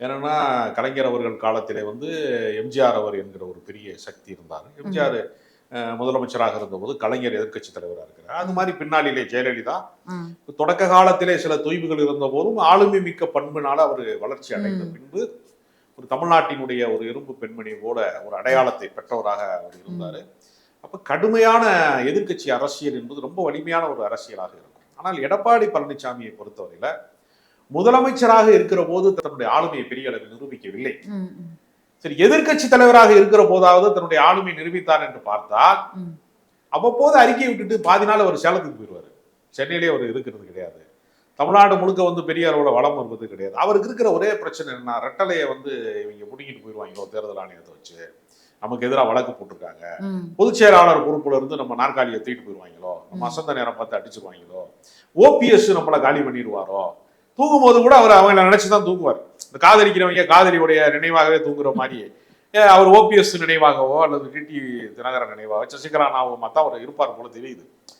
ஏன்னா கலைஞர் அவர்கள் காலத்திலே வந்து எம்ஜிஆர் அவர் என்கிற ஒரு பெரிய சக்தி இருந்தார். எம்ஜிஆர் முதலமைச்சராக இருந்தபோது கலைஞர் எதிர்க்கட்சி தலைவராக இருக்கிறார். அது மாதிரி பின்னாளிலே ஜெயலலிதா தொடக்க காலத்திலே சில தொய்வுகள் இருந்த போதும் ஆளுமை மிக்க பண்பினால அவர் வளர்ச்சி அடைந்த பின்பு ஒரு தமிழ்நாட்டினுடைய ஒரு இரும்பு பெண்மணி போல ஒரு அடையாளத்தை பெற்றவராக அவர் இருந்தார். அப்ப கடுமையான எதிர்க்கட்சி அரசியல் என்பது ரொம்ப வலிமையான ஒரு அரசியலாக இருக்கும். ஆனால் எடப்பாடி பழனிசாமியை பொறுத்தவரையில முதலமைச்சராக இருக்கிற போது தன்னுடைய ஆளுமையை பெரிய அளவில் நிரூபிக்கவில்லை. சரி, எதிர்க்கட்சி தலைவராக இருக்கிற போதாவது தன்னுடைய ஆளுமையை நிரூபித்தார் என்று பார்த்தால் அவ்வப்போது அறிக்கை விட்டுட்டு பாதி நாள் அவர் சேலத்துக்கு போயிடுவார். சென்னையிலேயே அவர் இருக்கிறது கிடையாது. தமிழ்நாடு முழுக்க வந்து பெரிய அளவில் வளம் வருவது கிடையாது. அவருக்கு இருக்கிற ஒரே பிரச்சனை என்ன, ரெட்டலையை வந்து இவங்க பிடிங்கிட்டு போயிடுவாங்க தேர்தல் ஆணையத்தை வச்சு, நமக்கு எதிராக வழக்கு போட்டிருக்காங்க, பொதுச் செயலாளர் பொறுப்புல இருந்து நம்ம நாற்காலியை தூக்கிட்டு போயிடுவாங்களோ, நம்ம அசந்த நேரம் பார்த்து அடிச்சுக்குவாங்களோ, ஓபிஎஸ் நம்மளை காலி பண்ணிடுவாரோ, தூங்கும் போது கூட அவர் அவங்களை நினைச்சுதான் தூங்குவார். இந்த காதலிக்கிறவங்க காதலியுடைய நினைவாகவே தூங்குற மாதிரி அவர் ஓபிஎஸ் நினைவாகவோ அல்லது டிடி தினகரன் நினைவாகவோ சசிகலா ஞாபகமாக தான் அவர் இருப்பார் போல தெரியுது.